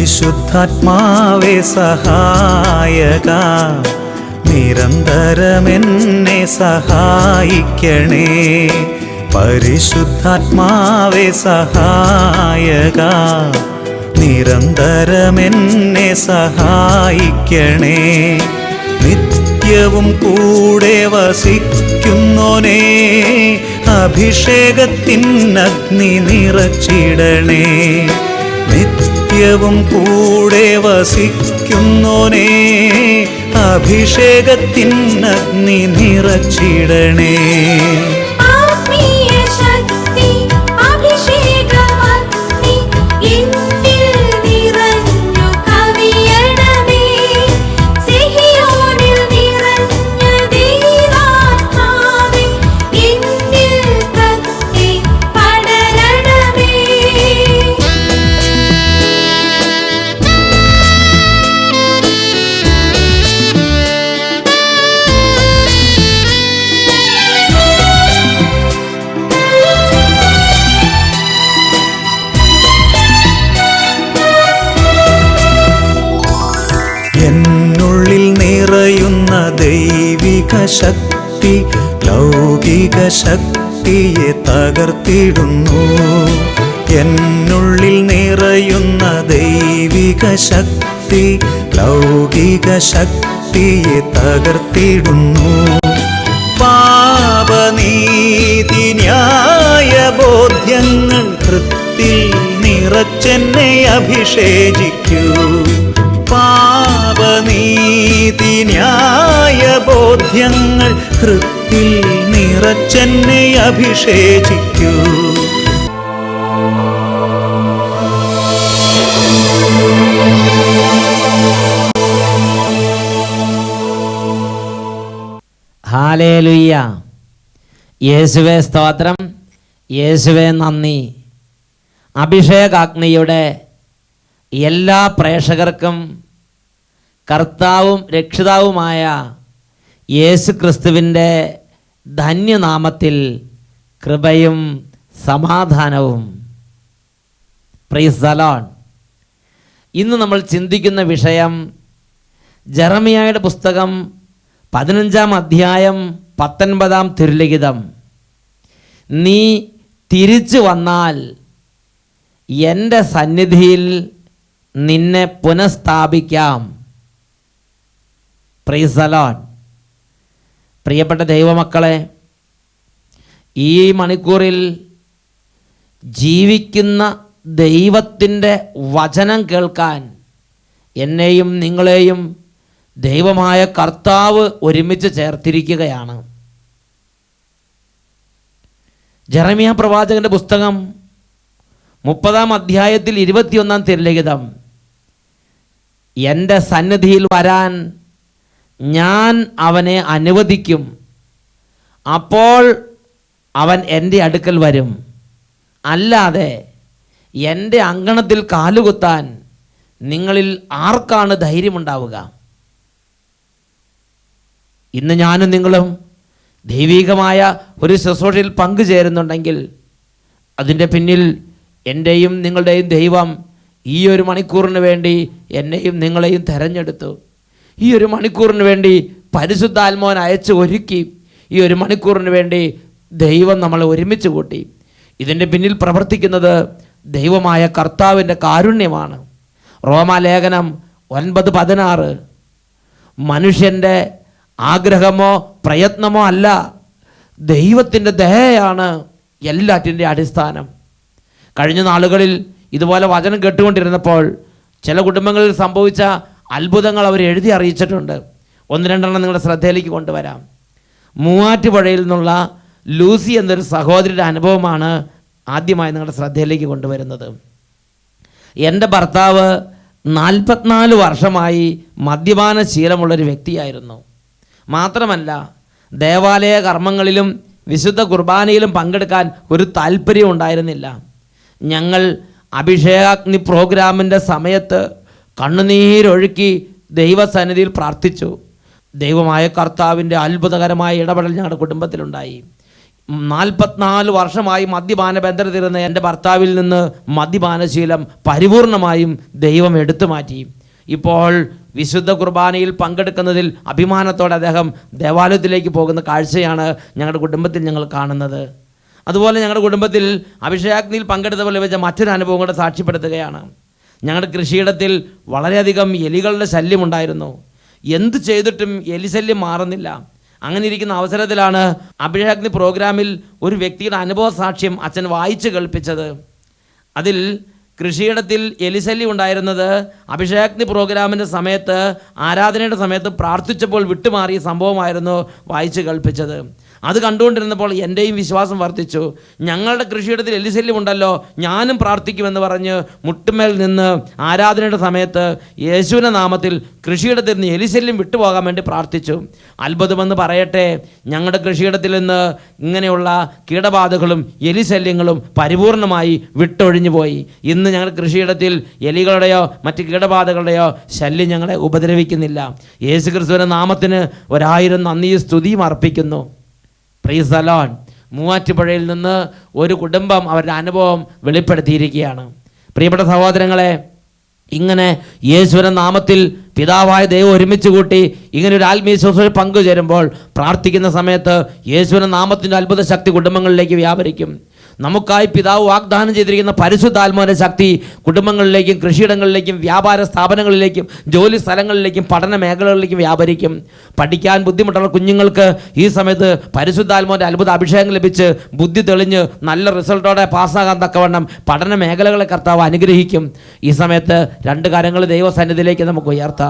പരിശുദ്ധാത്മാവേ സഹായക, നിരന്തരമെന്നെ സഹായിക്കണേ. പരിശുദ്ധാത്മാവേ സഹായക, നിരന്തരമെന്നെ സഹായിക്കണേ. നിത്യവും കൂടെ വസിക്കുന്നോനേ, അഭിഷേകത്തിനഗ്നി നിറച്ചിടണേ. നിത്യവും കൂടെ വസിക്കുന്നോനേ, അഭിഷേകത്തിനഗ്നി നിറച്ചിടണേ. എന്നുള്ളിൽ നിറയുന്ന ദൈവിക ശക്തി ലൗകിക ശക്തിയെ തകർത്തിടുന്നു. എന്നുള്ളിൽ നിറയുന്ന ദൈവിക ശക്തി ലൗകിക ശക്തിയെ തകർത്തിടുന്നു. പാപനീതി ന്യായ ബോധ്യങ്ങൾ ഹൃത്തിൽ നിറച്ചെന്നെ അഭിഷേചിക്കൂ. പാപനീതി ന്യായ ബോധ്യങ്ങൾ ഹൃത്തിൽ നിറച്ചെന്നെ അഭിഷേചിക്കൂ. ഹല്ലേലൂയ. യേശുവേ സ്തോത്രം, യേശുവേ നന്ദി. അഭിഷേകാഗ്നിയുടെ എല്ലാ പ്രേക്ഷകർക്കും കർത്താവും രക്ഷിതാവുമായ യേശു ക്രിസ്തുവിൻ്റെ ധന്യനാമത്തിൽ കൃപയും സമാധാനവും. Price the Lord. ഇന്ന് നമ്മൾ ചിന്തിക്കുന്ന വിഷയം ജെറമിയായുടെ പുസ്തകം 15-ാം അധ്യായം 19-ാം തിരുലിഖിതം. നീ തിരിച്ചു വന്നാൽ എൻ്റെ സന്നിധിയിൽ നിന്നെ പുനഃസ്ഥാപിക്കാം. Price the Lord. പ്രിയപ്പെട്ട ദൈവമക്കളെ, ഈ മണിക്കൂറിൽ ജീവിക്കുന്ന ദൈവത്തിൻ്റെ വചനം കേൾക്കാൻ എന്നെയും നിങ്ങളെയും ദൈവമായ കർത്താവ് ഒരുമിച്ച് ചേർത്തിരിക്കുകയാണ്. ജെറമിയ പ്രവാചകന്റെ പുസ്തകം 30-ാം അധ്യായത്തിൽ 21-ാം തിരുലിഖിതം. എൻ്റെ സന്നിധിയിൽ വരാൻ ഞാൻ അവനെ അനുവദിക്കും, അപ്പോൾ അവൻ എൻ്റെ അടുക്കൽ വരും. അല്ലാതെ എൻ്റെ അങ്കണത്തിൽ കാലുകുത്താൻ നിങ്ങളിൽ ആർക്കാണ് ധൈര്യമുണ്ടാവുക? ഇന്ന് ഞാനും നിങ്ങളും ദൈവികമായ ഒരു ശുശ്രൂഷയിൽ പങ്കുചേരുന്നുണ്ടെങ്കിൽ അതിൻ്റെ പിന്നിൽ എൻ്റെയും നിങ്ങളുടെയും ദൈവം ഈ ഒരു മണിക്കൂറിന് വേണ്ടി എന്നെയും നിങ്ങളെയും തിരഞ്ഞെടുത്തു. ഈ ഒരു മണിക്കൂറിന് വേണ്ടി പരിശുദ്ധാത്മാവിനെ അയച്ച് ഒരുക്കി. ഈ ഒരു മണിക്കൂറിന് വേണ്ടി ദൈവം നമ്മളെ ഒരുമിച്ച് കൂട്ടി. ഇതിൻ്റെ പിന്നിൽ പ്രവർത്തിക്കുന്നത് ദൈവമായ കർത്താവിൻ്റെ കാരുണ്യമാണ്. റോമാലേഖനം 9:16 മനുഷ്യൻ്റെ ആഗ്രഹമോ പ്രയത്നമോ അല്ല, ദൈവത്തിൻ്റെ ദയയാണ് എല്ലാറ്റിൻ്റെ അടിസ്ഥാനം. കഴിഞ്ഞ നാളുകളിൽ ഇതുപോലെ വചനം കേട്ടുകൊണ്ടിരുന്നപ്പോൾ ചില കുടുംബങ്ങളിൽ സംഭവിച്ച അത്ഭുതങ്ങൾ അവർ എഴുതി അറിയിച്ചിട്ടുണ്ട്. 1-2 നിങ്ങളുടെ ശ്രദ്ധയിലേക്ക് കൊണ്ടുവരാം. മൂവാറ്റുപുഴയിൽ നിന്നുള്ള ലൂസി എന്നൊരു സഹോദരിയുടെ അനുഭവമാണ് ആദ്യമായി നിങ്ങളുടെ ശ്രദ്ധയിലേക്ക് കൊണ്ടുവരുന്നത്. എൻ്റെ ഭർത്താവ് 44 വർഷമായി മദ്യപാന ശീലമുള്ളൊരു വ്യക്തിയായിരുന്നു. മാത്രമല്ല ദേവാലയ കർമ്മങ്ങളിലും വിശുദ്ധ കുർബാനയിലും പങ്കെടുക്കാൻ ഒരു താല്പര്യം ഉണ്ടായിരുന്നില്ല. ഞങ്ങൾ അഭിഷേകാഗ്നി പ്രോഗ്രാമിൻ്റെ സമയത്ത് കണ്ണുനീരൊഴുക്കി ദൈവസന്നിധിയിൽ പ്രാർത്ഥിച്ചു. ദൈവമായ കർത്താവിൻ്റെ അത്ഭുതകരമായ ഇടപെടൽ ഞങ്ങളുടെ കുടുംബത്തിലുണ്ടായി. 44 വർഷമായി മദ്യപാന ബന്ധത്തിരുന്ന എൻ്റെ ഭർത്താവിൽ നിന്ന് മദ്യപാനശീലം പരിപൂർണമായും ദൈവം എടുത്തു മാറ്റി. ഇപ്പോൾ വിശുദ്ധ കുർബാനയിൽ പങ്കെടുക്കുന്നതിൽ അഭിമാനത്തോടെ അദ്ദേഹം ദേവാലയത്തിലേക്ക് പോകുന്ന കാഴ്ചയാണ് ഞങ്ങളുടെ കുടുംബത്തിൽ ഞങ്ങൾ കാണുന്നത്. അതുപോലെ ഞങ്ങളുടെ കുടുംബത്തിൽ അഭിഷേകാഗ്നിയിൽ പങ്കെടുത്ത ലഭിച്ച മറ്റൊരു അനുഭവം കൂടെ സാക്ഷ്യപ്പെടുത്തുകയാണ്. ഞങ്ങളുടെ കൃഷിയിടത്തിൽ വളരെയധികം എലികളുടെ ശല്യമുണ്ടായിരുന്നു. എന്ത് ചെയ്തിട്ടും എലി ശല്യം മാറുന്നില്ല. അങ്ങനെ ഇരിക്കുന്ന അവസരത്തിലാണ് അഭിഷേകാഗ്നി പ്രോഗ്രാമിൽ ഒരു വ്യക്തിയുടെ അനുഭവ സാക്ഷ്യം അച്ഛൻ വായിച്ചു കേൾപ്പിച്ചത്. അതിൽ കൃഷിയിടത്തിൽ എലിശല്യം ഉണ്ടായിരുന്നത് അഭിഷേകാഗ്നി പ്രോഗ്രാമിൻ്റെ സമയത്ത്, ആരാധനയുടെ സമയത്ത് പ്രാർത്ഥിച്ചപ്പോൾ വിട്ടുമാറിയ സംഭവമായിരുന്നു വായിച്ചു കേൾപ്പിച്ചത്. അത് കണ്ടുകൊണ്ടിരുന്നപ്പോൾ എൻ്റെയും വിശ്വാസം വർദ്ധിച്ചു. ഞങ്ങളുടെ കൃഷിയിടത്തിൽ എലിശല്യം ഉണ്ടല്ലോ, ഞാനും പ്രാർത്ഥിക്കുമെന്ന് പറഞ്ഞ് മുട്ടുമേൽ നിന്ന് ആരാധനയുടെ സമയത്ത് യേശുവിൻ്റെ നാമത്തിൽ കൃഷിയിടത്തിൽ നിന്ന് എലിശല്യം വിട്ടുപോകാൻ വേണ്ടി പ്രാർത്ഥിച്ചു. അത്ഭുതമെന്ന് പറയട്ടെ, ഞങ്ങളുടെ കൃഷിയിടത്തിൽ നിന്ന് ഇങ്ങനെയുള്ള കീടബാധകളും എലിശല്യങ്ങളും പരിപൂർണമായി വിട്ടൊഴിഞ്ഞു പോയി. ഇന്ന് ഞങ്ങളുടെ കൃഷിയിടത്തിൽ എലികളുടെയോ മറ്റ് കീടബാധകളുടെയോ ശല്യം ഞങ്ങളെ ഉപദ്രവിക്കുന്നില്ല. യേശു ക്രിസ്തുവിൻ്റെ നാമത്തിന് 1000 നന്ദിയും സ്തുതിയും അർപ്പിക്കുന്നു. Praise the lord. മൂവാറ്റുപുഴയിൽ നിന്ന് ഒരു കുടുംബം അവരുടെ അനുഭവം വെളിപ്പെടുത്തിയിരിക്കുകയാണ്. പ്രിയപ്പെട്ട സഹോദരങ്ങളെ, ഇങ്ങനെ യേശുവിൻ്റെ നാമത്തിൽ പിതാവായ ദൈവം ഒരുമിച്ച് കൂട്ടി ഇങ്ങനെ ഒരു ആത്മീയ ശുശ്രൂഷയിൽ പങ്കുചേരുമ്പോൾ പ്രാർത്ഥിക്കുന്ന സമയത്ത് യേശുവിൻ്റെ നാമത്തിൻ്റെ അത്ഭുത ശക്തി കുടുംബങ്ങളിലേക്ക് വ്യാപരിക്കും. നമുക്കായി പിതാവ് വാഗ്ദാനം ചെയ്തിരിക്കുന്ന പരിശുദ്ധാത്മാവിൻ്റെ ശക്തി കുടുംബങ്ങളിലേക്കും കൃഷിയിടങ്ങളിലേക്കും വ്യാപാര സ്ഥാപനങ്ങളിലേക്കും ജോലി സ്ഥലങ്ങളിലേക്കും പഠന മേഖലകളിലേക്കും വ്യാപരിക്കും. പഠിക്കാൻ ബുദ്ധിമുട്ടുള്ള കുഞ്ഞുങ്ങൾക്ക് ഈ സമയത്ത് പരിശുദ്ധാത്മാവിൻ്റെ അത്ഭുത അഭിഷേകം ലഭിച്ച് ബുദ്ധി തെളിഞ്ഞ് നല്ല റിസൾട്ടോടെ പാസ്സാകാൻ തക്കവണ്ണം പഠന മേഖലകളെ കർത്താവ് അനുഗ്രഹിക്കും. ഈ സമയത്ത് 2 കാര്യങ്ങൾ ദൈവസന്നിധിയിലേക്ക് നമുക്ക് ഉയർത്താം.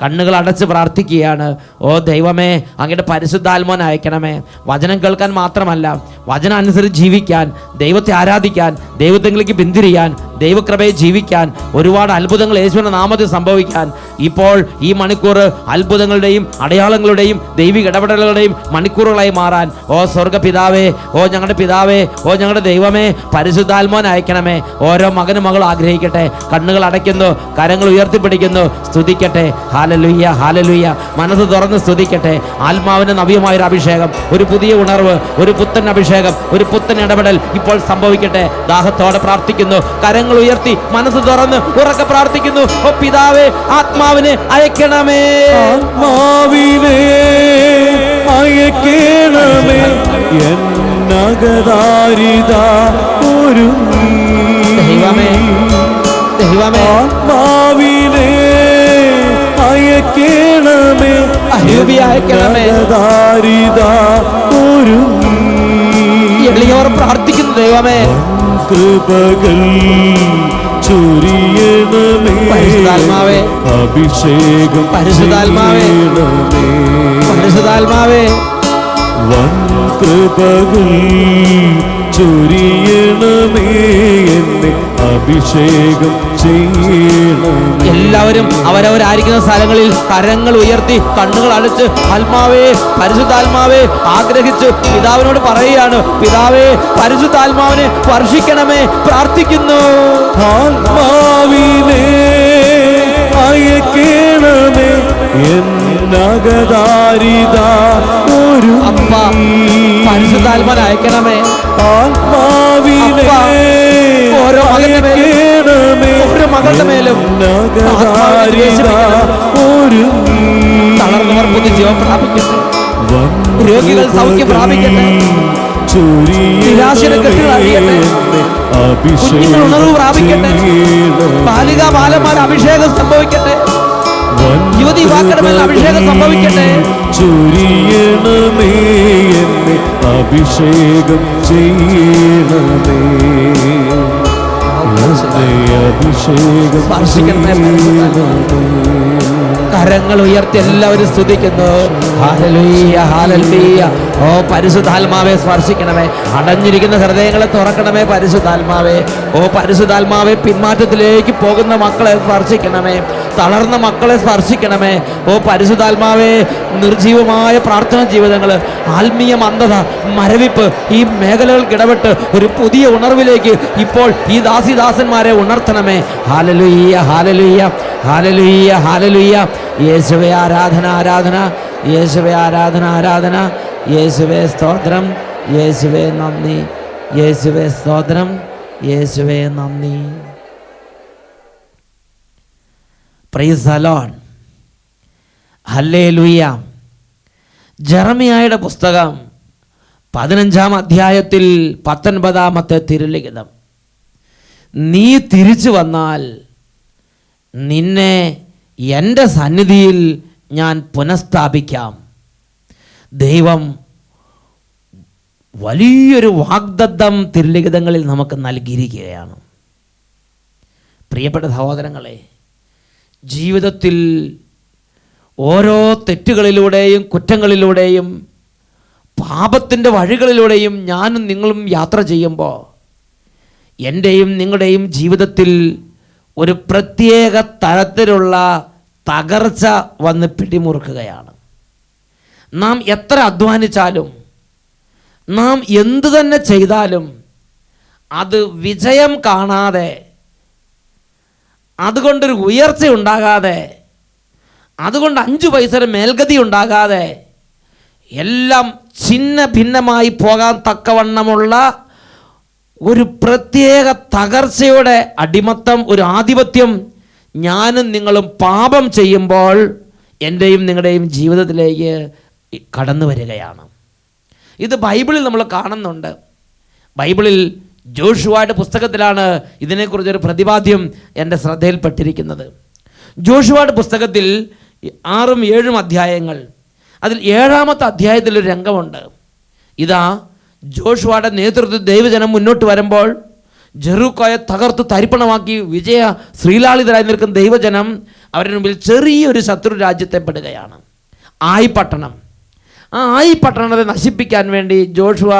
കണ്ണുകൾ അടച്ച് പ്രാർത്ഥിക്കുകയാണ്. ഓ ദൈവമേ, അങ്ങയുടെ പരിശുദ്ധാത്മാവിനെ അയക്കണമേ. വചനം കേൾക്കാൻ മാത്രമല്ല, വചനം അനുസരിച്ച് ജീവിക്കാൻ, ദൈവത്തെ ആരാധിക്കാൻ, ദൈവത്തെങ്കിലേക്ക് പിന്തിരിയാൻ, ദൈവകൃപയെ ജീവിക്കാൻ, ഒരുപാട് അത്ഭുതങ്ങൾ യേശുവിൻ്റെ നാമത്തിൽ സംഭവിക്കാൻ ഇപ്പോൾ ഈ മണിക്കൂർ അത്ഭുതങ്ങളുടെയും അടയാളങ്ങളുടെയും ദൈവിക ഇടപെടലുകളുടെയും മണിക്കൂറുകളായി മാറാൻ ഓ സ്വർഗ്ഗപിതാവേ, ഓ ഞങ്ങളുടെ പിതാവേ, ഓ ഞങ്ങളുടെ ദൈവമേ, പരിശുദ്ധാത്മാവിനെ അയക്കണമേ. ഓരോ മകനും മകളും ആഗ്രഹിക്കട്ടെ. കണ്ണുകൾ അടയ്ക്കുന്നു, കരങ്ങൾ ഉയർത്തിപ്പിടിക്കുന്നു, സ്തുതിക്കട്ടെ. ഹാലലുയ്യ, ഹാലലുയ്യ. മനസ്സ് തുറന്ന് സ്തുതിക്കട്ടെ. ആത്മാവിൻ്റെ നവ്യമായൊരു അഭിഷേകം, ഒരു പുതിയ ഉണർവ്, ഒരു പുത്തൻ അഭിഷേകം, ഒരു പുത്തൻ ഇടപെടൽ ഇപ്പോൾ സംഭവിക്കട്ടെ. ദാഹത്തോടെ പ്രാർത്ഥിക്കുന്നു, കരങ്ങൾ ഉയർത്തി മനസ്സ് തുറന്ന് ഉറക്കെ പ്രാർത്ഥിക്കുന്നു. ഓ പിതാവേ, ആത്മാവിനെ അയക്കണമേ, ആത്മാവിനെ അയക്കണമേ. എന്നകദാരിത ഒരുങ്ങി ദൈവമേ, ദൈവമേ, ആത്മാവിനെ അയക്കണമേ. അയക്കണമേ. എന്നകദാരിത ഒരുങ്ങി എളിയവർ പ്രാർത്ഥിക്കുന്നു. ദൈവമേ, കൃപകൾ ചൊരിയണമേ. പരിശുദ്ധാത്മാവേ, അഭിഷേകം പരിശുദ്ധാത്മാവേ, പരിശുദ്ധാത്മാവേ, വൻ കൃപകൾ ചൊരിയണമേ. എന്നെ അഭിഷേകം ചെയ്യണമേ. എല്ലാവരും അവരവരായിരിക്കുന്ന സ്ഥലങ്ങളിൽ കരങ്ങൾ ഉയർത്തി കണ്ണുകൾ അടച്ച് ആത്മാവേ, പരിശുദ്ധാത്മാവേ ആഗ്രഹിച്ച് പിതാവിനോട് പറയുകയാണ്. പിതാവേ, പരിശുദ്ധാത്മാവിനെ വർഷിക്കണമേ. പ്രാർത്ഥിക്കുന്നു. ആത്മാവിനെ അയക്കണമേ. എന്നകദാരിത ഒരു അപ്പ, പരിശുദ്ധാത്മാവിനെ അയക്കണമേ. ആത്മാവിനെ ഓരോ മകന്റെ മേലും, അയക്കണമേ. ഓരോ മകളുടെ മേലും എന്നകദാരിത ഒരു തളർന്നവർ പുതിയ ജീവൻ പ്രാപിക്കട്ടെ. രോഗികൾ സൗഖ്യം പ്രാപിക്കട്ടെ. നിരാശയുടെ കെട്ടുകൾ അഴിയട്ടെ. കുഞ്ഞുങ്ങൾ ഉണർവ് പ്രാപിക്കട്ടെ. ബാലികാ ബാലന്മാർ അഭിഷേകം സംഭവിക്കട്ടെ. യുവതി യുവാക്കളുടെ അഭിഷേകം സംഭവിക്കട്ടെ. ചൊരിയണമേ. എന്നെ അഭിഷേകം ചെയ്യണമേ. അഭിഷേകം കരങ്ങൾ ഉയർത്തി എല്ലാവരും സ്തുതിക്കുന്നു. Hallelujah, hallelujah. ഓ പരിശുദ്ധാത്മാവെ സ്പർശിക്കണമേ. അടഞ്ഞിരിക്കുന്ന ഹൃദയങ്ങളെ തുറക്കണമേ പരിശുദ്ധാത്മാവേ. ഓ പരിശുദ്ധാത്മാവെ, പിന്മാറ്റത്തിലേക്ക് പോകുന്ന മക്കളെ സ്പർശിക്കണമേ. തളർന്ന മക്കളെ സ്പർശിക്കണമേ. ഓ പരിശുദ്ധാത്മാവേ, നിർജീവമായ പ്രാർത്ഥനാ ജീവിതങ്ങൾ, ആത്മീയ മന്ദത, മരവിപ്പ്, ഈ മേഖലകൾക്ക് ഇടപെട്ട് ഒരു പുതിയ ഉണർവിലേക്ക് ഇപ്പോൾ ഈ ദാസിദാസന്മാരെ ഉണർത്തണമേ. ഹല്ലേലൂയ, ഹല്ലേലൂയ, ഹല്ലേലൂയ, ഹല്ലേലൂയ. യേശുവേ ആരാധന, ആരാധന. യേശുവേ ആരാധന, ആരാധന. യേശുവേ സ്തോത്രം, യേശുവേ നന്ദി, യേശുവേ സ്തോത്രം, യേശുവേ നന്ദി. Price the Lord. ഹല്ലേലൂയ. ജെറമിയായുടെ പുസ്തകം 15-ാം അധ്യായത്തിൽ 19-ാമത്തെ തിരുലിഖിതം. നീ തിരിച്ചു വന്നാൽ നിന്നെ എൻ്റെ സന്നിധിയിൽ ഞാൻ പുനഃസ്ഥാപിക്കാം. ദൈവം വലിയൊരു വാഗ്ദത്തം തിരുലിഖിതങ്ങളിൽ നമുക്ക് നൽകിയിരിക്കുകയാണ്. പ്രിയപ്പെട്ട സഹോദരങ്ങളെ, ജീവിതത്തിൽ ഓരോ തെറ്റുകളിലൂടെയും കുറ്റങ്ങളിലൂടെയും പാപത്തിൻ്റെ വഴികളിലൂടെയും ഞാനും നിങ്ങളും യാത്ര ചെയ്യുമ്പോൾ എൻ്റെയും നിങ്ങളുടെയും ജീവിതത്തിൽ ഒരു പ്രത്യേക തരത്തിലുള്ള തകർച്ച വന്ന് പിടിമുറുക്കുകയാണ്. നാം എത്ര അധ്വാനിച്ചാലും, നാം എന്തു തന്നെ ചെയ്താലും അത് വിജയം കാണാതെ, അതുകൊണ്ടൊരു ഉയർച്ച ഉണ്ടാകാതെ, അതുകൊണ്ട് 5 പൈസയുടെ മേൽഗതി ഉണ്ടാകാതെ, എല്ലാം ഛിന്ന ഭിന്നമായി പോകാൻ തക്കവണ്ണമുള്ള ഒരു പ്രത്യേക തകർച്ചയുടെ അടിമത്തം, ഒരു ആധിപത്യം ഞാനും നിങ്ങളും പാപം ചെയ്യുമ്പോൾ എൻ്റെയും നിങ്ങളുടെയും ജീവിതത്തിലേക്ക് കടന്നു വരികയാണ്. ഇത് ബൈബിളിൽ നമ്മൾ കാണുന്നുണ്ട്. ബൈബിളിൽ ജോഷുവയുടെ പുസ്തകത്തിലാണ് ഇതിനെക്കുറിച്ചൊരു പ്രതിപാദ്യം എൻ്റെ ശ്രദ്ധയിൽപ്പെട്ടിരിക്കുന്നത്. ജോഷുവയുടെ പുസ്തകത്തിൽ 6ഉം 7ഉം അധ്യായങ്ങൾ, അതിൽ 7-ാമത്തെ അധ്യായത്തിലൊരു രംഗമുണ്ട്. ഇതാ, ജോഷുവയുടെ നേതൃത്വത്തിൽ ദൈവജനം മുന്നോട്ട് വരുമ്പോൾ ജെറൂക്കോയെ തകർത്ത് തരിപ്പണമാക്കി വിജയ ശ്രീലാളിതരായി നിൽക്കുന്ന ദൈവജനം അവരുടെ മുമ്പിൽ ചെറിയൊരു ശത്രു രാജ്യത്തെ പെടുകയാണ്, ആയി പട്ടണം. ആ ആയി പട്ടണത്തെ നശിപ്പിക്കാൻ വേണ്ടി ജോഷുവ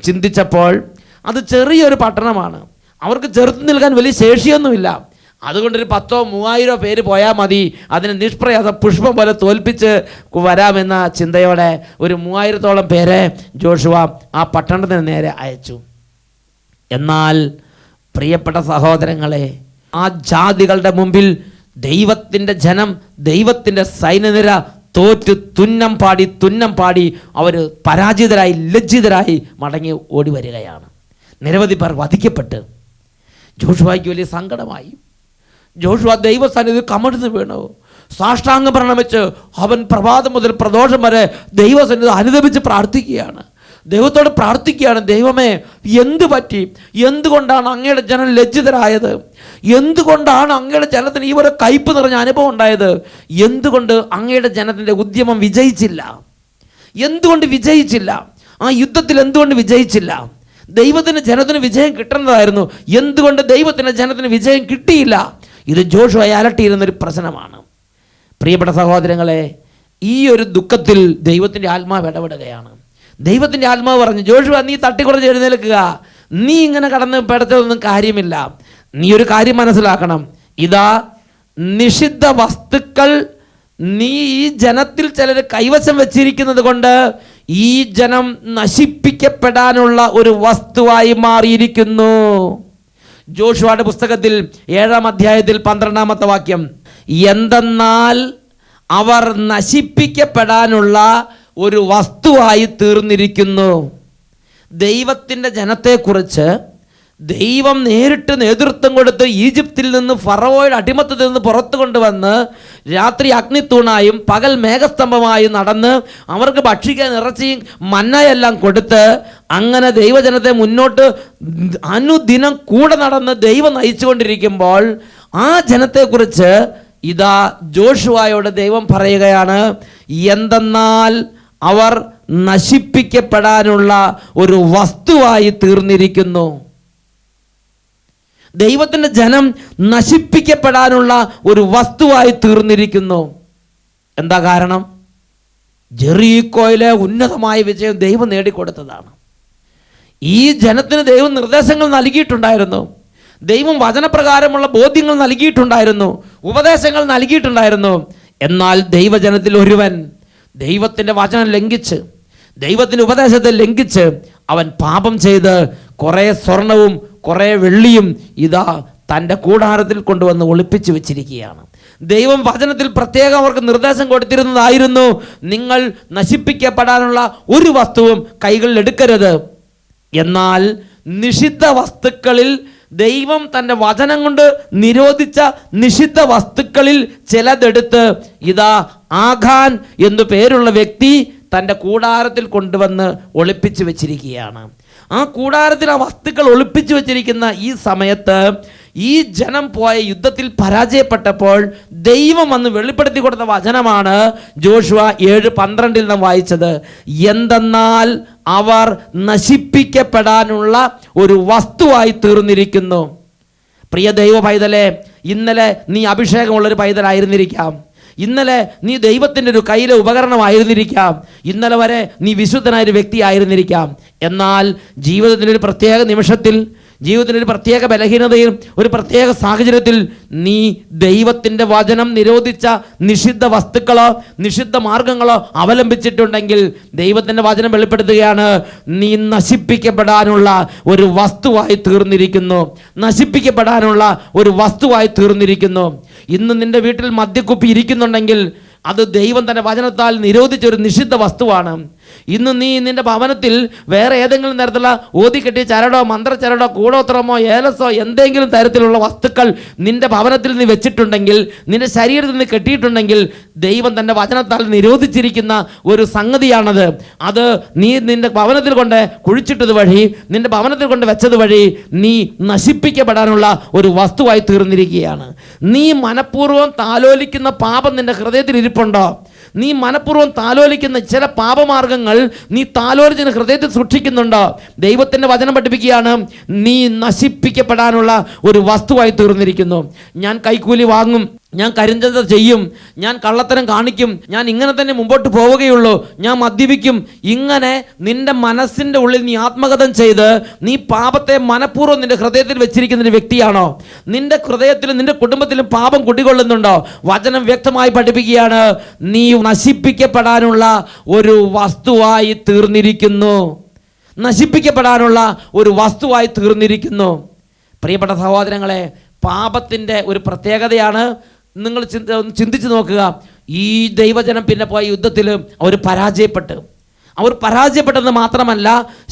ചിന്തിച്ചപ്പോൾ അത് ചെറിയൊരു പട്ടണമാണ്, അവർക്ക് ചെറുത്ത് നിൽക്കാൻ വലിയ ശേഷിയൊന്നുമില്ല. അതുകൊണ്ടൊരു 10,000-3,000 പേര് പോയാൽ മതി, അതിനെ നിഷ്പ്രയാസം പുഷ്പം പോലെ തോൽപ്പിച്ച് വരാമെന്ന ചിന്തയോടെ ഒരു 3,000-ഓളം പേരെ ജോഷുവ ആ പട്ടണത്തിന് നേരെ അയച്ചു. എന്നാൽ പ്രിയപ്പെട്ട സഹോദരങ്ങളെ, ആ ജാതികളുടെ മുമ്പിൽ ദൈവത്തിൻ്റെ ജനം, ദൈവത്തിൻ്റെ സൈന്യനിര തോറ്റ് തുന്നം പാടി അവർ പരാജിതരായി, ലജ്ജിതരായി മടങ്ങി ഓടി വരികയാണ്. നിരവധി പേർ വധിക്കപ്പെട്ട് ജോഷുവയ്ക്ക് വലിയ സങ്കടമായി. ജോഷുവ ദൈവസന്നിധി കമഴ്ന്നു വീണു. സാഷ്ടാംഗം പ്രണമിച്ച് അവൻ പ്രഭാതം മുതൽ പ്രദോഷം വരെ ദൈവസന്നിധി അനുദപിച്ച് പ്രാർത്ഥിക്കുകയാണ്. ദൈവത്തോട് പ്രാർത്ഥിക്കുകയാണ്, ദൈവമേ എന്തു പറ്റി? എന്തുകൊണ്ടാണ് അങ്ങയുടെ ജനം ലജ്ജിതരായത്? എന്തുകൊണ്ടാണ് അങ്ങയുടെ ജനത്തിന് ഈ ഒരു കയ്പ് നിറഞ്ഞ അനുഭവം ഉണ്ടായത്? എന്തുകൊണ്ട് അങ്ങയുടെ ജനത്തിൻ്റെ ഉദ്യമം വിജയിച്ചില്ല? എന്തുകൊണ്ട് വിജയിച്ചില്ല? ആ യുദ്ധത്തിൽ എന്തുകൊണ്ട് വിജയിച്ചില്ല? ദൈവത്തിന് ജനത്തിന് വിജയം കിട്ടേണ്ടതായിരുന്നു, എന്തുകൊണ്ട് ദൈവത്തിൻ്റെ ജനത്തിന് വിജയം കിട്ടിയില്ല? ഇത് ജോഷുവയെ അലട്ടിയിരുന്നൊരു പ്രശ്നമാണ്. പ്രിയപ്പെട്ട സഹോദരങ്ങളെ, ഈ ഒരു ദുഃഖത്തിൽ ദൈവത്തിൻ്റെ ആത്മാവ് ഇടപെടുകയാണ്. ദൈവത്തിൻ്റെ ആത്മാവ് പറഞ്ഞു, ജോഷുവ നീ തട്ടിക്കുറച്ച് എഴുന്നേൽക്കുക, നീ ഇങ്ങനെ കടന്ന് പെടച്ചതൊന്നും കാര്യമില്ല. നീ ഒരു കാര്യം മനസ്സിലാക്കണം, ഇതാ നിഷിദ്ധ വസ്തുക്കൾ നീ ഈ ജനത്തിൽ ചിലർ കൈവശം വെച്ചിരിക്കുന്നത് കൊണ്ട് ഈ ജനം നശിപ്പിക്കപ്പെടാനുള്ള ഒരു വസ്തുവായി മാറിയിരിക്കുന്നു. ജോഷുവയുടെ പുസ്തകത്തിൽ 7-ാം അധ്യായത്തിൽ 12-ാമത്തെ വാക്യം, എന്തെന്നാൽ അവർ നശിപ്പിക്കപ്പെടാനുള്ള ഒരു വസ്തുവായി തീർന്നിരിക്കുന്നു. ദൈവത്തിൻ്റെ ജനത്തെക്കുറിച്ച് ദൈവം നേരിട്ട് നേതൃത്വം കൊടുത്ത് ഈജിപ്തിൽ നിന്ന് ഫറവോയുടെ അടിമത്തത്തിൽ നിന്ന് പുറത്തു കൊണ്ടുവന്ന് രാത്രി അഗ്നിത്തൂണായും പകൽ മേഘസ്തംഭമായും നടന്ന് അവർക്ക് ഭക്ഷിക്കാൻ ഇറച്ചിയും മന്നയെല്ലാം കൊടുത്ത് അങ്ങനെ ദൈവജനത്തെ മുന്നോട്ട് അനുദിനം കൂടെ നടന്ന് ദൈവം നയിച്ചുകൊണ്ടിരിക്കുമ്പോൾ ആ ജനത്തെക്കുറിച്ച് ഇതാ ജോഷുവയോട് ദൈവം പറയുകയാണ്, എന്തെന്നാൽ അവർ നശിപ്പിക്കപ്പെടാനുള്ള ഒരു വസ്തുവായി തീർന്നിരിക്കുന്നു. ദൈവത്തിൻ്റെ ജനം നശിപ്പിക്കപ്പെടാനുള്ള ഒരു വസ്തുവായി തീർന്നിരിക്കുന്നു. എന്താ കാരണം? ജെറീക്കോയിലെ ഉന്നതമായ വിജയം ദൈവം നേടിക്കൊടുത്തതാണ്. ഈ ജനത്തിന് ദൈവം നിർദ്ദേശങ്ങൾ നൽകിയിട്ടുണ്ടായിരുന്നു, ദൈവം വചനപ്രകാരമുള്ള ബോധ്യങ്ങൾ നൽകിയിട്ടുണ്ടായിരുന്നു, ഉപദേശങ്ങൾ നൽകിയിട്ടുണ്ടായിരുന്നു. എന്നാൽ ദൈവജനത്തിൽ ഒരുവൻ ദൈവത്തിൻ്റെ വചനം ലംഘിച്ച്, ദൈവത്തിൻ്റെ ഉപദേശത്തെ ലംഘിച്ച് അവൻ പാപം ചെയ്ത് കുറേ സ്വർണവും കുറേ വെള്ളിയും ഇതാ തൻ്റെ കൂടാരത്തിൽ കൊണ്ടുവന്ന് ഒളിപ്പിച്ച് വെച്ചിരിക്കുകയാണ്. ദൈവം വചനത്തിൽ പ്രത്യേകം അവർക്ക് നിർദ്ദേശം കൊടുത്തിരുന്നതായിരുന്നു, നിങ്ങൾ നശിപ്പിക്കപ്പെടാനുള്ള ഒരു വസ്തുവും കൈകളിൽ എടുക്കരുത്. എന്നാൽ നിഷിദ്ധ വസ്തുക്കളിൽ ദൈവം തൻ്റെ വചനം കൊണ്ട് നിരോധിച്ച നിഷിദ്ധ വസ്തുക്കളിൽ ചിലതെടുത്ത് ഇതാ ആഖാൻ എന്നു പേരുള്ള വ്യക്തി തൻ്റെ കൂടാരത്തിൽ കൊണ്ടുവന്ന് ഒളിപ്പിച്ചു വെച്ചിരിക്കുകയാണ്. ആ കൂടാരത്തിൽ ആ വസ്തുക്കൾ ഒളിപ്പിച്ചു വെച്ചിരിക്കുന്ന ഈ സമയത്ത് ഈ ജനം പോയ യുദ്ധത്തിൽ പരാജയപ്പെട്ടപ്പോൾ ദൈവം വന്ന് വെളിപ്പെടുത്തി കൊടുത്ത വചനമാണ് ജോഷുവ 7:12 നാം വായിച്ചത്. എന്തെന്നാൽ അവർ നശിപ്പിക്കപ്പെടാനുള്ള ഒരു വസ്തുവായി തീർന്നിരിക്കുന്നു. പ്രിയ ദൈവ പൈതലെ, ഇന്നലെ നീ അഭിഷേകമുള്ളൊരു പൈതലായിരുന്നിരിക്കാം. ഇന്നലെ നീ ദൈവത്തിൻ്റെ ഒരു കയ്യിലെ ഉപകരണമായിരുന്നിരിക്കാം. ഇന്നലെ വരെ നീ വിശുദ്ധനായൊരു വ്യക്തിയായിരുന്നിരിക്കാം. എന്നാൽ ജീവിതത്തിൻ്റെ ഒരു പ്രത്യേക നിമിഷത്തിൽ, ജീവിതത്തിൻ്റെ ഒരു പ്രത്യേക ബലഹീനതയിൽ, ഒരു പ്രത്യേക സാഹചര്യത്തിൽ നീ ദൈവത്തിൻ്റെ വചനം നിരോധിച്ച നിഷിദ്ധ വസ്തുക്കളോ നിഷിദ്ധ മാർഗങ്ങളോ അവലംബിച്ചിട്ടുണ്ടെങ്കിൽ ദൈവത്തിൻ്റെ വചനം വെളിപ്പെടുത്തുകയാണ്, നീ നശിപ്പിക്കപ്പെടാനുള്ള ഒരു വസ്തുവായി തീർന്നിരിക്കുന്നു. നശിപ്പിക്കപ്പെടാനുള്ള ഒരു വസ്തുവായി തീർന്നിരിക്കുന്നു. ഇന്ന് നിന്റെ വീട്ടിൽ മദ്യക്കുപ്പി ഇരിക്കുന്നുണ്ടെങ്കിൽ അത് ദൈവം തൻ്റെ വചനത്താൽ നിരോധിച്ച ഒരു നിഷിദ്ധ വസ്തുവാണ്. ഇന്ന് നീ നിന്റെ ഭവനത്തിൽ വേറെ ഏതെങ്കിലും തരത്തിലുള്ള ഓതിക്കെട്ടിയ ചരടോ മന്ത്രച്ചരടോ കൂടോത്രമോ ഏലസോ എന്തെങ്കിലും തരത്തിലുള്ള വസ്തുക്കൾ നിന്റെ ഭവനത്തിൽ നീ വെച്ചിട്ടുണ്ടെങ്കിൽ, നിന്റെ ശരീരത്തിൽ നിന്ന് കെട്ടിയിട്ടുണ്ടെങ്കിൽ ദൈവം തൻ്റെ വചനത്താൽ നിരോധിച്ചിരിക്കുന്ന ഒരു സംഗതിയാണത്. അത് നീ നിന്റെ ഭവനത്തിൽ കൊണ്ട് കുഴിച്ചിട്ടത് വഴി, നിന്റെ ഭവനത്തിൽ കൊണ്ട് വെച്ചത് വഴി നീ നശിപ്പിക്കപ്പെടാനുള്ള ഒരു വസ്തുവായി തീർന്നിരിക്കുകയാണ്. നീ മനഃപൂർവ്വം താലോലിക്കുന്ന പാപം നിന്റെ ഹൃദയത്തിൽ ഇരിപ്പുണ്ടോ? നീ മനഃപൂർവ്വം താലോലിക്കുന്ന ചില പാപമാർഗങ്ങൾ നീ താലോലിച്ച് ഹൃദയത്തിൽ സൂക്ഷിക്കുന്നുണ്ടോ? ദൈവത്തിൻ്റെ വചനം പഠിപ്പിക്കുകയാണ്, നീ നശിപ്പിക്കപ്പെടാനുള്ള ഒരു വസ്തുവായി തീർന്നിരിക്കുന്നു. ഞാൻ കൈക്കൂലി വാങ്ങും, ഞാൻ കരിഞ്ചന്ത ചെയ്യും, ഞാൻ കള്ളത്തരം കാണിക്കും, ഞാൻ ഇങ്ങനെ തന്നെ മുമ്പോട്ട് പോവുകയുള്ളൂ, ഞാൻ മദ്യപിക്കും, ഇങ്ങനെ നിന്റെ മനസ്സിൻ്റെ ഉള്ളിൽ നീ ആത്മകഥം ചെയ്ത് നീ പാപത്തെ മനഃപൂർവ്വം നിന്റെ ഹൃദയത്തിൽ വെച്ചിരിക്കുന്ന ഒരു വ്യക്തിയാണോ? നിന്റെ ഹൃദയത്തിലും നിന്റെ കുടുംബത്തിലും പാപം കുടികൊള്ളുന്നുണ്ടോ? വചനം വ്യക്തമായി പഠിപ്പിക്കുകയാണ്, നീ നശിപ്പിക്കപ്പെടാനുള്ള ഒരു വസ്തുവായി തീർന്നിരിക്കുന്നു. നശിപ്പിക്കപ്പെടാനുള്ള ഒരു വസ്തുവായി തീർന്നിരിക്കുന്നു. പ്രിയപ്പെട്ട സഹോദരങ്ങളെ, പാപത്തിൻ്റെ ഒരു പ്രത്യേകതയാണ്, നിങ്ങൾ ചിന്തിച്ച് നോക്കുക. ഈ ദൈവജനം പിന്നെ പോയ യുദ്ധത്തിൽ അവർ പരാജയപ്പെട്ടെന്ന് മാത്രമല്ല,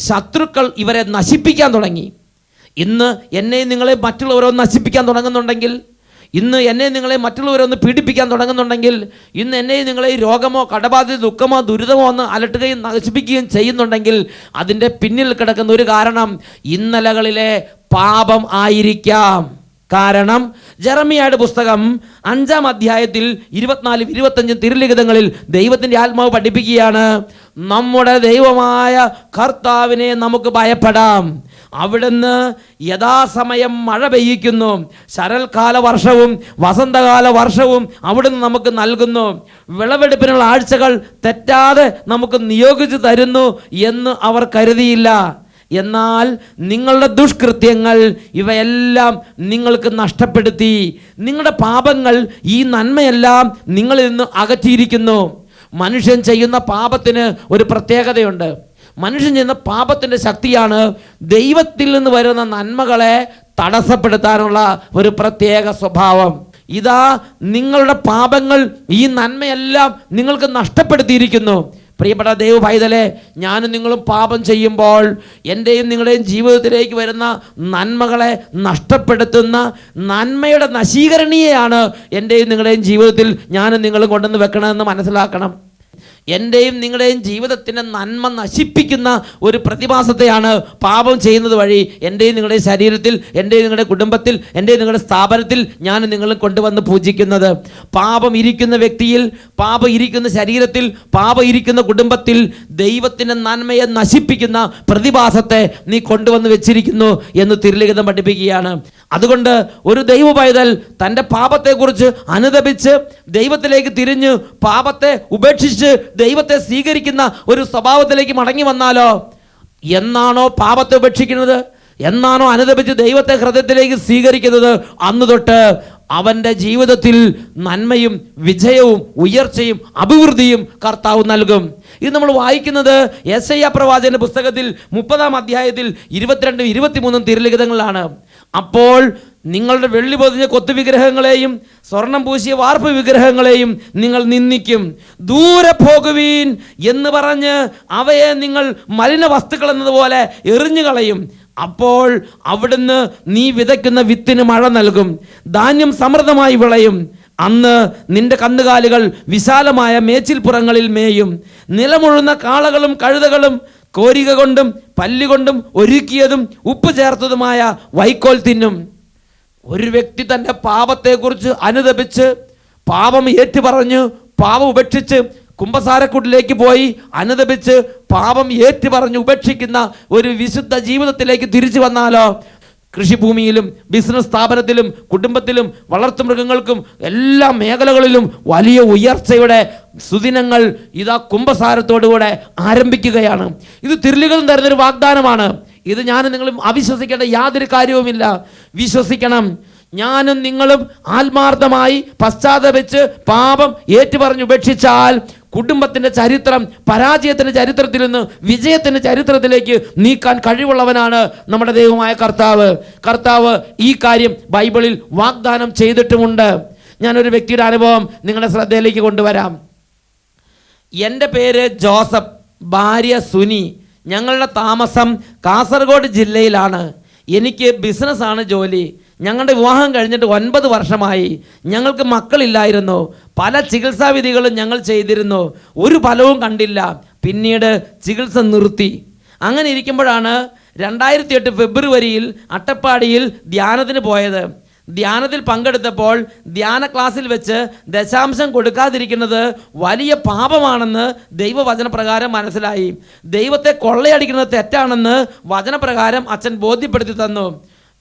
ശത്രുക്കൾ ഇവരെ നശിപ്പിക്കാൻ തുടങ്ങി. ഇന്ന് എന്നെ നിങ്ങളെ മറ്റുള്ളവരോ നശിപ്പിക്കാൻ തുടങ്ങുന്നുണ്ടെങ്കിൽ, ഇന്ന് എന്നെ നിങ്ങളെ മറ്റുള്ളവരൊന്ന് പീഡിപ്പിക്കാൻ തുടങ്ങുന്നുണ്ടെങ്കിൽ, ഇന്ന് എന്നെ നിങ്ങളെ രോഗമോ കടബാധ്യത ദുഃഖമോ ദുരിതമോ ഒന്ന് അലട്ടുകയും നശിപ്പിക്കുകയും ചെയ്യുന്നുണ്ടെങ്കിൽ അതിൻ്റെ പിന്നിൽ കിടക്കുന്ന ഒരു കാരണം ഇന്നലകളിലെ പാപം ആയിരിക്കാം. കാരണം ജെറമിയായുടെ പുസ്തകം 5-ാം അധ്യായത്തിൽ 24-25 തിരുലിഖിതങ്ങളിൽ ദൈവത്തിൻ്റെ ആത്മാവ് പഠിപ്പിക്കുകയാണ്, നമ്മുടെ ദൈവമായ കർത്താവിനെ നമുക്ക് ഭയപ്പെടാം. അവിടുന്ന് യഥാസമയം മഴ പെയ്യിക്കുന്നു, ശരൽക്കാല വർഷവും വസന്തകാല വർഷവും അവിടുന്ന് നമുക്ക് നൽകുന്നു, വിളവെടുപ്പിനുള്ള ആഴ്ചകൾ തെറ്റാതെ നമുക്ക് നിയോഗിച്ചു തരുന്നു എന്ന് അവർ കരുതിയില്ല. എന്നാൽ നിങ്ങളുടെ ദുഷ്കൃത്യങ്ങൾ ഇവയെല്ലാം നിങ്ങൾക്ക് നഷ്ടപ്പെടുത്തി. നിങ്ങളുടെ പാപങ്ങൾ ഈ നന്മയെല്ലാം നിങ്ങളിൽ നിന്ന് അകറ്റിയിരിക്കുന്നു. മനുഷ്യൻ ചെയ്യുന്ന പാപത്തിന് ഒരു പ്രത്യേകതയുണ്ട്. മനുഷ്യൻ ചെയ്യുന്ന പാപത്തിൻ്റെ ശക്തിയാണ് ദൈവത്തിൽ നിന്ന് വരുന്ന നന്മകളെ തടസ്സപ്പെടുത്താനുള്ള ഒരു പ്രത്യേക സ്വഭാവം. ഇതാ നിങ്ങളുടെ പാപങ്ങൾ ഈ നന്മയെല്ലാം നിങ്ങൾക്ക് നഷ്ടപ്പെടുത്തിയിരിക്കുന്നു. പ്രിയപ്പെട്ട ദൈവ പൈതലെ, ഞാനും നിങ്ങളും പാപം ചെയ്യുമ്പോൾ എൻ്റെയും നിങ്ങളുടെയും ജീവിതത്തിലേക്ക് വരുന്ന നന്മകളെ നഷ്ടപ്പെടുത്തുന്ന നന്മയുടെ നശീകരണിയെയാണ് എൻ്റെയും നിങ്ങളുടെയും ജീവിതത്തിൽ ഞാനും നിങ്ങളും കൊണ്ടുവന്ന് വെക്കണമെന്ന് മനസ്സിലാക്കണം. എൻ്റെയും നിങ്ങളുടെയും ജീവിതത്തിൻ്റെ നന്മ നശിപ്പിക്കുന്ന ഒരു പ്രതിഭാസത്തെയാണ് പാപം ചെയ്യുന്നത് വഴി എൻ്റെയും നിങ്ങളുടെയും ശരീരത്തിൽ, എൻ്റെയും നിങ്ങളുടെ കുടുംബത്തിൽ, എൻ്റെയും നിങ്ങളുടെ സ്ഥാപനത്തിൽ ഞാൻ നിങ്ങൾ കൊണ്ടുവന്ന് പൂജിക്കുന്നത്. പാപം ഇരിക്കുന്ന വ്യക്തിയിൽ, പാപം ഇരിക്കുന്ന ശരീരത്തിൽ, പാപം ഇരിക്കുന്ന കുടുംബത്തിൽ ദൈവത്തിൻ്റെ നന്മയെ നശിപ്പിക്കുന്ന പ്രതിഭാസത്തെ നീ കൊണ്ടുവന്ന് വെച്ചിരിക്കുന്നു എന്ന് തിരുലിഖിതം പഠിപ്പിക്കുകയാണ്. അതുകൊണ്ട് ഒരു ദൈവ പൈതൽ തൻ്റെ പാപത്തെക്കുറിച്ച് അനുതപിച്ച് ദൈവത്തിലേക്ക് തിരിഞ്ഞ് പാപത്തെ ഉപേക്ഷിച്ച് ദൈവത്തെ സ്വീകരിക്കുന്ന ഒരു സ്വഭാവത്തിലേക്ക് മടങ്ങി വന്നാലോ, എന്നാണോ പാപത്തെ ഉപേക്ഷിക്കുന്നത്, എന്നാണോ അനുതപിച്ച് ദൈവത്തെ ഹൃദയത്തിലേക്ക് സ്വീകരിക്കുന്നത്, അന്ന് തൊട്ട് അവൻ്റെ ജീവിതത്തിൽ നന്മയും വിജയവും ഉയർച്ചയും അഭിവൃദ്ധിയും കർത്താവ് നൽകും. ഇത് നമ്മൾ വായിക്കുന്നത് യെശയ്യാ പ്രവാചകന്റെ പുസ്തകത്തിൽ 30-ാം അധ്യായത്തിൽ 22-23 തിരുലിഖിതങ്ങളിലാണ്. അപ്പോൾ നിങ്ങളുടെ വെള്ളി പൊതിഞ്ഞ കൊത്തു വിഗ്രഹങ്ങളെയും സ്വർണം പൂശിയ വാർപ്പ് വിഗ്രഹങ്ങളെയും നിങ്ങൾ നിന്ദിക്കും. ദൂരെ പോകുവീൻ എന്ന് പറഞ്ഞ് അവയെ നിങ്ങൾ മലിന വസ്തുക്കൾ എന്നതുപോലെ എറിഞ്ഞു കളയും. അപ്പോൾ അവിടുന്ന് നീ വിതയ്ക്കുന്ന വിത്തിന് മഴ നൽകും, ധാന്യം സമൃദ്ധമായി വിളയും. അന്ന് നിന്റെ കന്നുകാലികൾ വിശാലമായ മേച്ചിൽപ്പുറങ്ങളിൽ മേയും. നിലമുഴുന്ന കാളകളും കഴുതകളും കോരിക കൊണ്ടും പല്ലുകൊണ്ടും ഒരുക്കിയതും ഉപ്പ് ചേർത്തതുമായ വൈക്കോൽ തിന്നും. ഒരു വ്യക്തി തൻ്റെ പാപത്തെക്കുറിച്ച് അനുതപിച്ച് പാപം ഏറ്റുപറഞ്ഞ് പാപം ഉപേക്ഷിച്ച് കുമ്പസാരക്കൂട്ടിലേക്ക് പോയി അനുതപിച്ച് പാപം ഏറ്റുപറഞ്ഞ് ഉപേക്ഷിക്കുന്ന ഒരു വിശുദ്ധ ജീവിതത്തിലേക്ക് തിരിച്ചു വന്നാലോ, കൃഷിഭൂമിയിലും ബിസിനസ് സ്ഥാപനത്തിലും കുടുംബത്തിലും വളർത്തുമൃഗങ്ങൾക്കും എല്ലാ മേഖലകളിലും വലിയ ഉയർച്ചയുടെ സുദിനങ്ങൾ ഇതാ കുമ്പസാരത്തോടുകൂടെ ആരംഭിക്കുകയാണ്. ഇത് തിരുലുകൾ തരുന്നൊരു വാഗ്ദാനമാണ്. ഇത് ഞാനും നിങ്ങളും അവിശ്വസിക്കേണ്ട യാതൊരു കാര്യവുമില്ല. വിശ്വസിക്കണം. ഞാനും നിങ്ങളും ആത്മാർത്ഥമായി പശ്ചാത്തപിച്ച് പാപം ഏറ്റുപറഞ്ഞ് ഉപേക്ഷിച്ചാൽ കുടുംബത്തിൻ്റെ ചരിത്രം പരാജയത്തിൻ്റെ ചരിത്രത്തിൽ നിന്ന് വിജയത്തിൻ്റെ ചരിത്രത്തിലേക്ക് നീക്കാൻ കഴിവുള്ളവനാണ് നമ്മുടെ ദൈവമായ കർത്താവ്. കർത്താവ് ഈ കാര്യം ബൈബിളിൽ വാഗ്ദാനം ചെയ്തിട്ടുമുണ്ട്. ഞാനൊരു വ്യക്തിയുടെ അനുഭവം നിങ്ങളുടെ ശ്രദ്ധയിലേക്ക് കൊണ്ടുവരാം. എൻ്റെ പേര് ജോസഫ്, ഭാര്യ സുനി. ഞങ്ങളുടെ താമസം കാസർഗോഡ് ജില്ലയിലാണ്. എനിക്ക് ബിസിനസ്സാണ് ജോലി. ഞങ്ങളുടെ വിവാഹം കഴിഞ്ഞിട്ട് 9 വർഷമായി. ഞങ്ങൾക്ക് മക്കളില്ലായിരുന്നു. പല ചികിത്സാവിധികളും ഞങ്ങൾ ചെയ്തിരുന്നു. ഒരു ഫലവും കണ്ടില്ല. പിന്നീട് ചികിത്സ നിർത്തി. അങ്ങനെ ഇരിക്കുമ്പോഴാണ് 2008 ഫെബ്രുവരിയിൽ അട്ടപ്പാടിയിൽ ധ്യാനത്തിന് പോയത്. ധ്യാനത്തിൽ പങ്കെടുത്തപ്പോൾ ധ്യാന ക്ലാസ്സിൽ വെച്ച് ദശാംശം കൊടുക്കാതിരിക്കുന്നത് വലിയ പാപമാണെന്ന് ദൈവവചനപ്രകാരം മനസ്സിലായി. ദൈവത്തെ കൊള്ളയടിക്കുന്നത് തെറ്റാണെന്ന് വചനപ്രകാരം അച്ഛൻ ബോധ്യപ്പെടുത്തി തന്നു.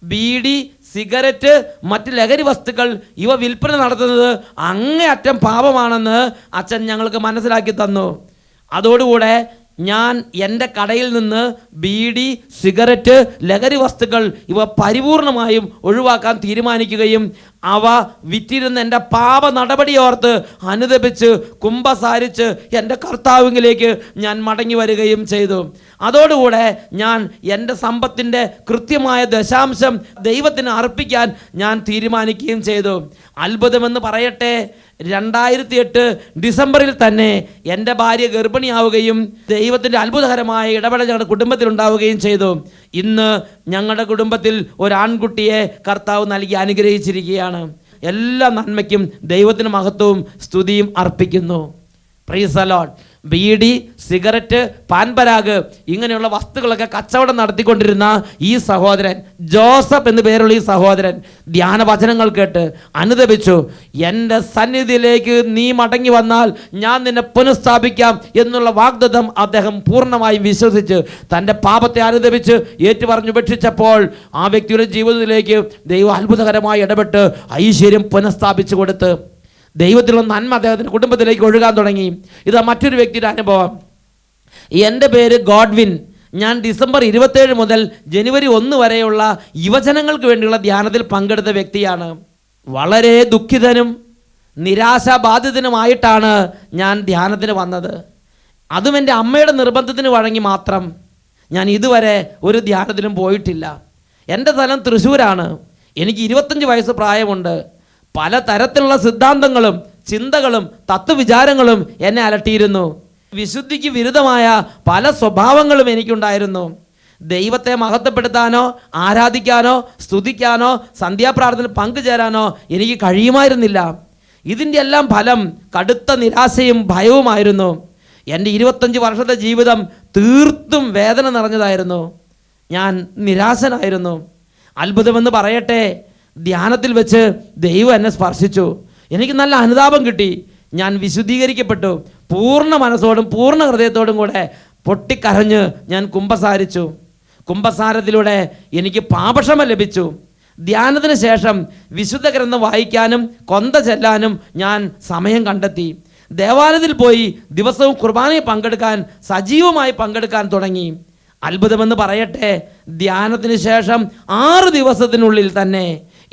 ബീഡി, സിഗരറ്റ്, മറ്റ് ലഹരി വസ്തുക്കൾ ഇവ വിൽപ്പന നടത്തുന്നത് അങ്ങേയറ്റം പാപമാണെന്ന് അച്ഛൻ ഞങ്ങൾക്ക് മനസ്സിലാക്കി തന്നു. അതോടുകൂടെ ഞാൻ എൻ്റെ കടയിൽ നിന്ന് ബീഡി, സിഗരറ്റ്, ലഹരി വസ്തുക്കൾ ഇവ പരിപൂർണമായും ഒഴിവാക്കാൻ തീരുമാനിക്കുകയും അവ വിറ്റിരുന്ന എൻ്റെ പാപ നടപടിയോർത്ത് അനുതപിച്ച് കുമ്പസാരിച്ച് എൻ്റെ കർത്താവിലേക്ക് ഞാൻ മടങ്ങി വരികയും ചെയ്തു. അതോടുകൂടെ ഞാൻ എൻ്റെ സമ്പത്തിൻ്റെ കൃത്യമായ ദശാംശം ദൈവത്തിന് അർപ്പിക്കാൻ ഞാൻ തീരുമാനിക്കുകയും ചെയ്തു. അത്ഭുതമെന്ന് പറയട്ടെ, 2008 ഡിസംബറിൽ തന്നെ എൻ്റെ ഭാര്യ ഗർഭിണിയാവുകയും ദൈവത്തിൻ്റെ അത്ഭുതകരമായ ഇടപെടൽ ഞങ്ങളുടെ കുടുംബത്തിലുണ്ടാവുകയും ചെയ്തു. ഇന്ന് ഞങ്ങളുടെ കുടുംബത്തിൽ ഒരു ആൺകുട്ടിയെ കർത്താവ് നൽകി അനുഗ്രഹിച്ചിരിക്കുകയാണ്. എല്ലാ നന്മയ്ക്കും ദൈവത്തിന് മഹത്വവും സ്തുതിയും അർപ്പിക്കുന്നു. Praise the Lord. Beedi, cigarette, Pan Parag ഇങ്ങനെയുള്ള വസ്തുക്കളൊക്കെ കച്ചവടം നടത്തിക്കൊണ്ടിരുന്ന ഈ സഹോദരൻ, ജോസഫ് എന്ന് പേരുള്ള ഈ സഹോദരൻ, ധ്യാനവചനങ്ങൾ കേട്ട് അനുദപിച്ചു. എൻ്റെ സന്നിധിയിലേക്ക് നീ മടങ്ങി വന്നാൽ ഞാൻ നിന്നെ പുനഃസ്ഥാപിക്കാം എന്നുള്ള വാഗ്ദത്തം അദ്ദേഹം പൂർണ്ണമായും വിശ്വസിച്ച് തൻ്റെ പാപത്തെ അനുദപിച്ച് ഏറ്റുപറഞ്ഞ് ഉപേക്ഷിച്ചപ്പോൾ ആ വ്യക്തിയുടെ ജീവിതത്തിലേക്ക് ദൈവം അത്ഭുതകരമായി ഇടപെട്ട് ഐശ്വര്യം പുനഃസ്ഥാപിച്ചു കൊടുത്ത് ദൈവത്തിലുള്ള നന്മ അദ്ദേഹത്തിൻ്റെ കുടുംബത്തിലേക്ക് ഒഴുകാൻ തുടങ്ങി. ഇതാ മറ്റൊരു വ്യക്തിയുടെ അനുഭവം. എൻ്റെ പേര് ഗോഡ്വിൻ. ഞാൻ ഡിസംബർ 27 മുതൽ ജനുവരി 1 വരെയുള്ള യുവജനങ്ങൾക്ക് വേണ്ടിയുള്ള ധ്യാനത്തിൽ പങ്കെടുത്ത വ്യക്തിയാണ്. വളരെ ദുഃഖിതനും നിരാശാബാധിതനുമായിട്ടാണ് ഞാൻ ധ്യാനത്തിന് വന്നത്. അതും എൻ്റെ അമ്മയുടെ നിർബന്ധത്തിന് വഴങ്ങി മാത്രം. ഞാൻ ഇതുവരെ ഒരു ധ്യാനത്തിലും പോയിട്ടില്ല. എൻ്റെ സ്ഥലം തൃശ്ശൂരാണ്. എനിക്ക് 25 വയസ്സ് പ്രായമുണ്ട്. പല തരത്തിലുള്ള സിദ്ധാന്തങ്ങളും ചിന്തകളും തത്വവിചാരങ്ങളും എന്നെ അലട്ടിയിരുന്നു. വിശുദ്ധിക്ക് വിരുദ്ധമായ പല സ്വഭാവങ്ങളും എനിക്കുണ്ടായിരുന്നു. ദൈവത്തെ മഹത്വപ്പെടുത്താനോ ആരാധിക്കാനോ സ്തുതിക്കാനോ സന്ധ്യാപ്രാർത്ഥനയിൽ പങ്കുചേരാനോ എനിക്ക് കഴിയുമായിരുന്നില്ല. ഇതിൻ്റെ എല്ലാം ഫലം കടുത്ത നിരാശയും ഭയവുമായിരുന്നു. എൻ്റെ 25 വർഷത്തെ ജീവിതം തീർത്തും വേദന നിറഞ്ഞതായിരുന്നു. ഞാൻ നിരാശനായിരുന്നു. അത്ഭുതമെന്ന് പറയട്ടെ, ധ്യാനത്തിൽ വെച്ച് ദൈവം എന്നെ സ്പർശിച്ചു. എനിക്ക് നല്ല അനുതാപം കിട്ടി. ഞാൻ വിശുദ്ധീകരിക്കപ്പെട്ടു. പൂർണ്ണ മനസ്സോടും പൂർണ്ണ ഹൃദയത്തോടും കൂടെ പൊട്ടിക്കരഞ്ഞ് ഞാൻ കുമ്പസാരിച്ചു. കുമ്പസാരത്തിലൂടെ എനിക്ക് പാപക്ഷമ ലഭിച്ചു. ധ്യാനത്തിന് ശേഷം വിശുദ്ധ ഗ്രന്ഥം വായിക്കാനും കൊന്ത ചെല്ലാനും ഞാൻ സമയം കണ്ടെത്തി. ദേവാലയത്തിൽ പോയി ദിവസവും കുർബാനയിൽ പങ്കെടുക്കാൻ സജീവമായി പങ്കെടുക്കാൻ തുടങ്ങി. അത്ഭുതമെന്ന് പറയട്ടെ, ധ്യാനത്തിന് ശേഷം 6 ദിവസത്തിനുള്ളിൽ തന്നെ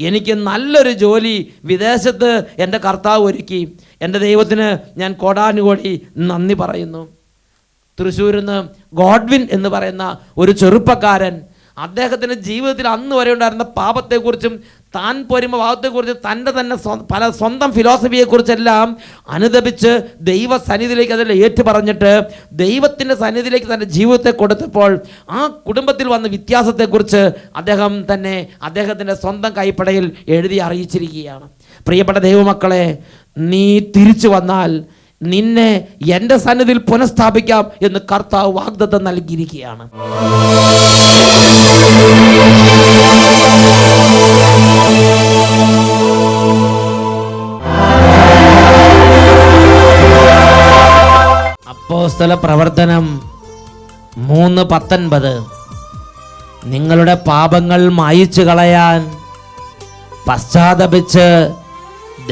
എനിക്ക് നല്ലൊരു ജോലി വിദേശത്ത് എൻ്റെ കർത്താവ് ഒരുക്കി. എൻ്റെ ദൈവത്തിന് ഞാൻ കോടാനുകോടി നന്ദി പറയുന്നു. തൃശ്ശൂരിൽ നിന്ന് ഗോഡ്വിൻ എന്ന് പറയുന്ന ഒരു ചെറുപ്പക്കാരൻ അദ്ദേഹത്തിൻ്റെ ജീവിതത്തിൽ അന്ന് വരെ ഉണ്ടായിരുന്ന പാപത്തെക്കുറിച്ചും താൻ പോരുമ്പോൾ ഭാവത്തെക്കുറിച്ച് തൻ്റെ തന്നെ പല സ്വന്തം ഫിലോസഫിയെക്കുറിച്ചെല്ലാം അനുദപിച്ച് ദൈവസന്നിധിയിലേക്ക് അതെല്ലാം ഏറ്റുപറഞ്ഞിട്ട് ദൈവത്തിൻ്റെ സന്നിധിയിലേക്ക് തൻ്റെ ജീവിതത്തെ കൊടുത്തപ്പോൾ ആ കുടുംബത്തിൽ വന്ന വ്യത്യാസത്തെക്കുറിച്ച് അദ്ദേഹം തന്നെ അദ്ദേഹത്തിൻ്റെ സ്വന്തം കൈപ്പടയിൽ എഴുതി അറിയിച്ചിരിക്കുകയാണ്. പ്രിയപ്പെട്ട ദൈവമക്കളെ, നീ തിരിച്ചു വന്നാൽ നിന്നെ എൻ്റെ സന്നിധിയിൽ പുനഃസ്ഥാപിക്കാം എന്ന് കർത്താവ് വാഗ്ദത്തം നൽകിയിരിക്കുകയാണ്. അപ്പോസ്തല പ്രവർത്തനം 3:19 നിങ്ങളുടെ പാപങ്ങൾ മായിച്ചു കളയാൻ പശ്ചാത്തപിച്ച്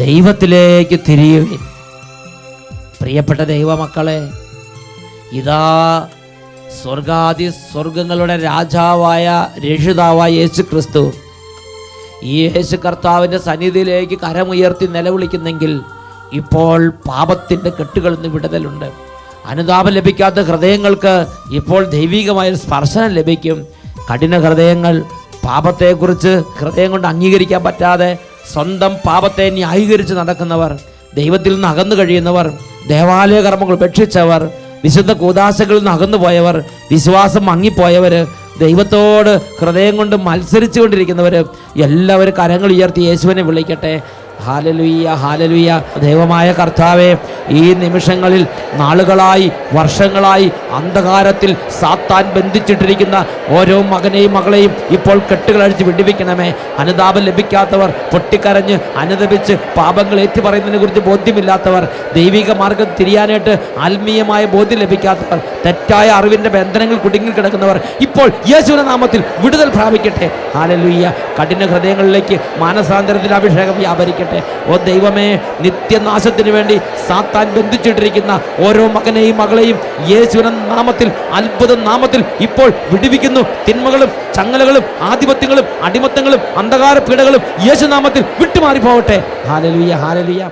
ദൈവത്തിലേക്ക് തിരിയുവിൻ. പ്രിയപ്പെട്ട ദൈവമക്കളെ, ഇതാ സ്വർഗാദി സ്വർഗങ്ങളുടെ രാജാവായ രക്ഷിതാവായ യേശു ക്രിസ്തു ഈ യേശു കർത്താവിൻ്റെ സന്നിധിയിലേക്ക് കരമുയർത്തി നിലവിളിക്കുന്നെങ്കിൽ ഇപ്പോൾ പാപത്തിൻ്റെ കെട്ടുകളിൽ നിന്ന് വിടുതലുണ്ട്. അനുതാപം ലഭിക്കാത്ത ഹൃദയങ്ങൾക്ക് ഇപ്പോൾ ദൈവികമായ സ്പർശനം ലഭിക്കും. കഠിന ഹൃദയങ്ങൾ, പാപത്തെക്കുറിച്ച് ഹൃദയം കൊണ്ട് അംഗീകരിക്കാൻ പറ്റാതെ സ്വന്തം പാപത്തെ ന്യായീകരിച്ച് നടക്കുന്നവർ, ദൈവത്തിൽ നിന്ന് അകന്നു കഴിയുന്നവർ, ദേവാലയ കർമ്മങ്ങൾ ഉപേക്ഷിച്ചവർ, വിശുദ്ധ കൂദാശകളിൽ നിന്ന് അകന്നു പോയവർ, വിശ്വാസം മങ്ങിപ്പോയവർ, ദൈവത്തോട് ഹൃദയം കൊണ്ട് മത്സരിച്ചു കൊണ്ടിരിക്കുന്നവർ എല്ലാവരും കരങ്ങൾ ഉയർത്തി യേശുവിനെ വിളിക്കട്ടെ. ഹാലലുയ്യ, ഹാലലുയ്യ. ദൈവമായ കർത്താവേ, ഈ നിമിഷങ്ങളിൽ നാളുകളായി വർഷങ്ങളായി അന്ധകാരത്തിൽ സാത്താൻ ബന്ധിച്ചിട്ടിരിക്കുന്ന ഓരോ മകനെയും മകളെയും ഇപ്പോൾ കെട്ടുകളഴിച്ച് വിടുവിക്കണമേ. അനുതാപം ലഭിക്കാത്തവർ, പൊട്ടിക്കരഞ്ഞ് അനുദപിച്ച് പാപങ്ങൾ ഏറ്റുപറയുന്നതിനെ കുറിച്ച് ബോധ്യമില്ലാത്തവർ, ദൈവിക മാർഗം തിരിയാനായിട്ട് ആത്മീയമായ ബോധ്യം ലഭിക്കാത്തവർ, തെറ്റായ അറിവിൻ്റെ ബന്ധനങ്ങൾ കുടുങ്ങിക്കിടക്കുന്നവർ ഇപ്പോൾ യേശുവിന്റെ നാമത്തിൽ വിടുതൽ പ്രാപിക്കട്ടെ. ഹാലലുയ്യ. കഠിന ഹൃദയങ്ങളിലേക്ക് മാനസാന്തരത്തിന്റെ അഭിഷേകം വ്യാപരിക്കട്ടെ. ഓ ദൈവമേ, നിത്യനാശത്തിന് വേണ്ടി സാത്താൻ ബന്ധിച്ചിട്ടിരിക്കുന്ന ഓരോ മകനെയും മകളെയും യേശുവിന്റെ നാമത്തിൽ, അത്ഭുത നാമത്തിൽ ഇപ്പോൾ വിടുവിക്കുന്നു. തിന്മകളും ചങ്ങലകളും ആധിപത്യങ്ങളും അടിമത്തങ്ങളും അന്ധകാര പീഡകളും യേശുനാമത്തിൽ വിട്ടുമാറി പോകട്ടെ. ഹാലലുയ്യ, ഹാലലുയ്യ.